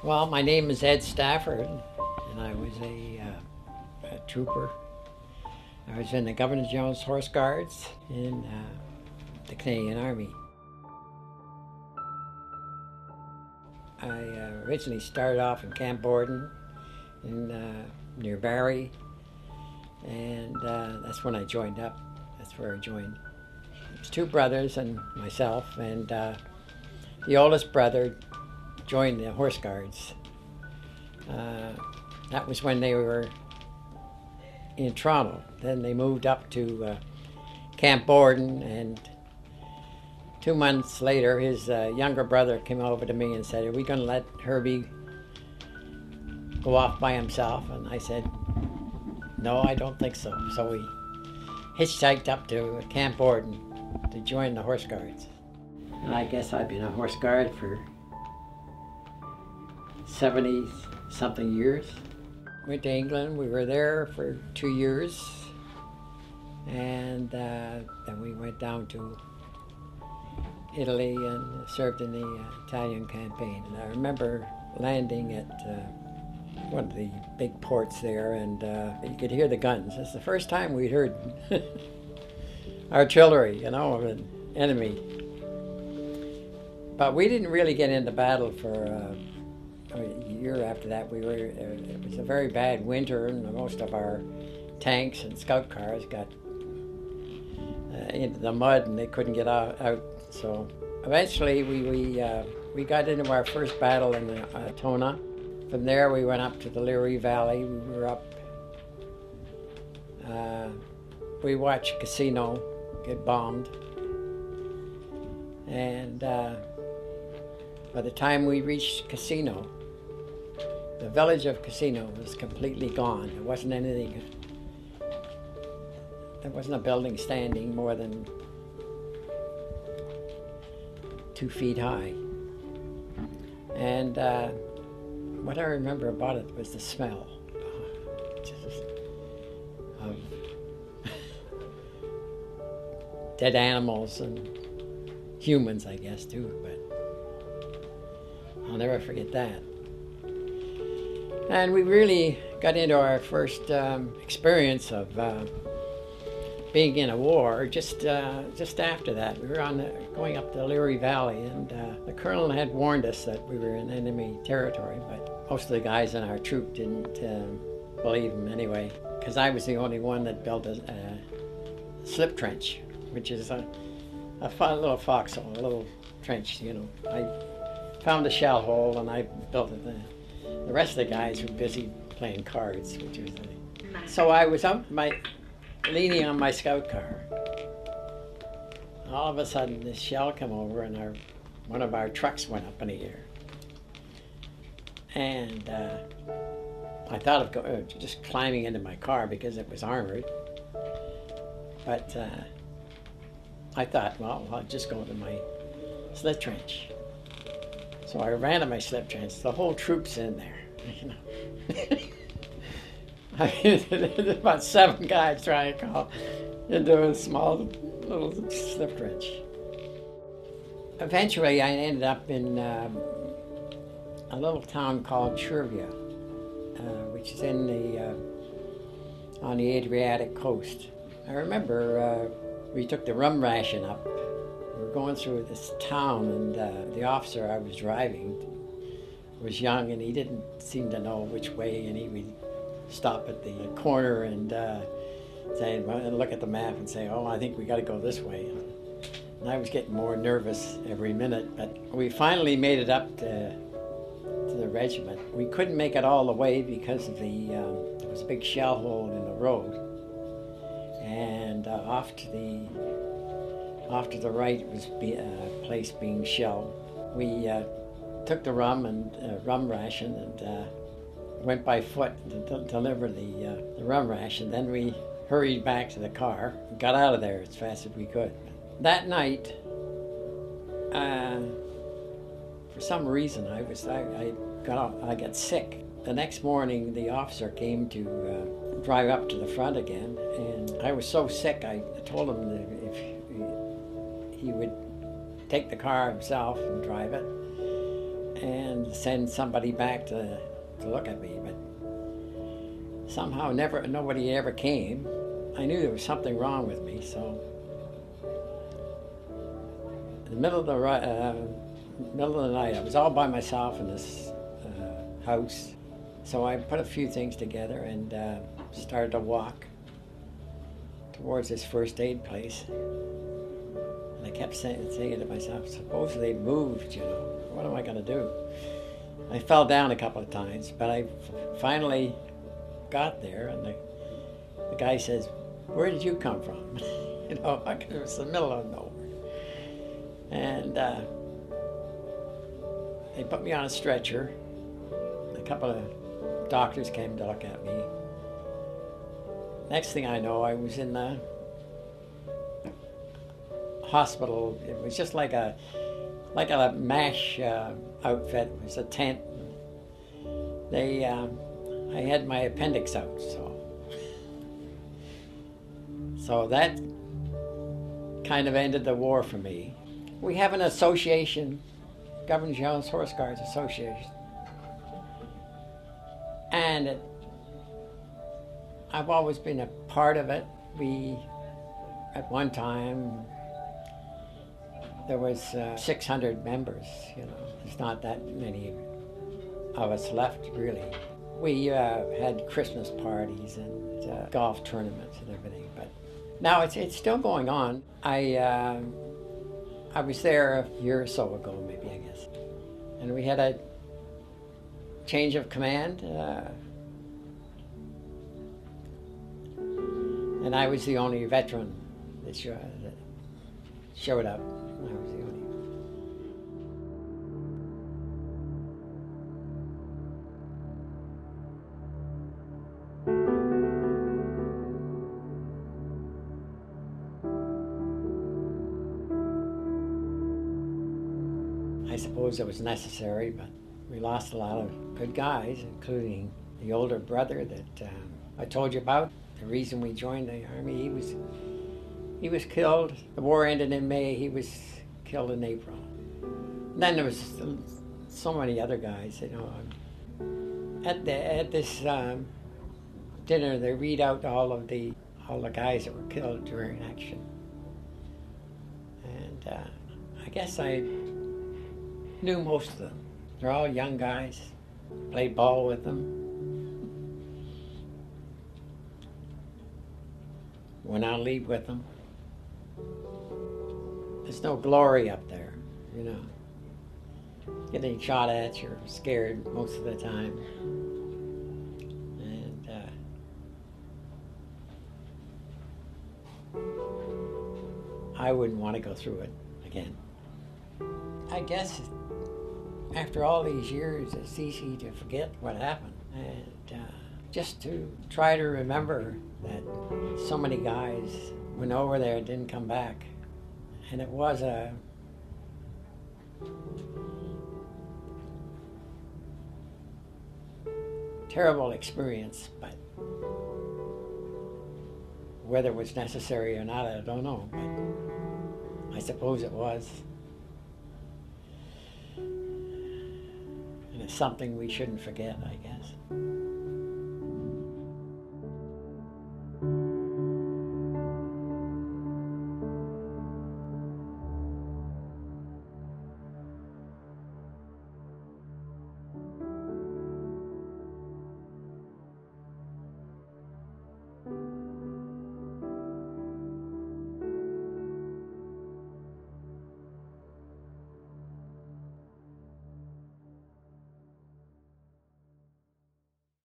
Well, my name is Ed Stafford, and I was a trooper. I was in the Governor General's Horse Guards in the Canadian Army. I originally started off in Camp Borden near Barrie, and that's when I joined up. That's where I joined. It was two brothers and myself, and the oldest brother joined the Horse Guards. That was when they were in Toronto. Then they moved up to Camp Borden, and 2 months later his younger brother came over to me and said, "Are we going to let Herbie go off by himself?" And I said, "No, I don't think so." So we hitchhiked up to Camp Borden to join the Horse Guards. And I guess I've been a Horse Guard for 70-something years. Went to England. We were there for 2 years, and then we went down to Italy and served in the Italian campaign. And I remember landing at one of the big ports there, and you could hear the guns. It's the first time we'd heard artillery, of an enemy. But we didn't really get into battle for a year after that. It was a very bad winter, and most of our tanks and scout cars got into the mud, and they couldn't get out. So eventually we got into our first battle in Tona. From there we went up to the Leary Valley. We were up. We watched Casino get bombed, and by the time we reached Casino, the village of Casino was completely gone. There wasn't anything. There wasn't a building standing more than 2 feet high. And what I remember about it was the smell of dead animals and humans, I guess, too. But I'll never forget that. And we really got into our first experience of being in a war just after that. We were going up the Leary Valley, and the colonel had warned us that we were in enemy territory, but most of the guys in our troop didn't believe him anyway, because I was the only one that built a slip trench, which is a fun little foxhole, a little trench, I found a shell hole and I built it. The rest of the guys were busy playing cards, which was so I was up leaning on my scout car. All of a sudden, this shell came over, and one of our trucks went up in the air. And I thought of just climbing into my car because it was armored. But I thought, well, I'll just go into my slip trench. So I ran to my slip trench. The whole troop's in there. I mean, there's about 7 guys trying to crawl into a small little slip trench. Eventually, I ended up in a little town called Chervia, which is on the Adriatic coast. I remember we took the rum ration up. We were going through this town, and the officer I was driving was young, and he didn't seem to know which way, and he would stop at the corner and look at the map and say, "Oh, I think we got to go this way." And I was getting more nervous every minute, but we finally made it up to the regiment. We couldn't make it all the way because of there was a big shell hole in the road, and off to the right was a place being shelled. We took the rum ration and went by foot to deliver the rum ration. Then we hurried back to the car and got out of there as fast as we could. That night, for some reason, I got sick. The next morning, the officer came to drive up to the front again, and I was so sick, I told him that if he would take the car himself and drive it, and send somebody back to look at me, but somehow nobody ever came. I knew there was something wrong with me, so in the middle of the night, I was all by myself in this house. So I put a few things together and started to walk towards this first aid place. And I kept saying to myself, suppose they moved, you know, what am I going to do? I fell down a couple of times, but I finally got there, and the guy says, where did you come from? You know, it was the middle of nowhere. And they put me on a stretcher. A couple of doctors came to look at me. Next thing I know, I was in the hospital. It was just like a MASH outfit. It was a tent. I had my appendix out, so that kind of ended the war for me. We have an association, Governors Jones Horse Guards Association, and I've always been a part of it. At one time, there was 600 members, you know. There's not that many of us left, really. We had Christmas parties and golf tournaments and everything, but now it's still going on. I was there a year or so ago, maybe, I guess, and we had a change of command, and I was the only veteran that showed up. I was the only. I suppose it was necessary, but we lost a lot of good guys, including the older brother that I told you about. The reason we joined the Army, he was killed. The war ended in May. He was killed in April. And then there was so many other guys, you know. At this dinner, they read out all the guys that were killed during action. And I guess I knew most of them. They're all young guys. Played ball with them. Went on leave with them. There's no glory up there, you know. Getting shot at, you're scared most of the time. And I wouldn't want to go through it again. I guess after all these years, it's easy to forget what happened. And just to try to remember that so many guys went over there and didn't come back. And it was a terrible experience, but whether it was necessary or not, I don't know, but I suppose it was. And it's something we shouldn't forget, I guess.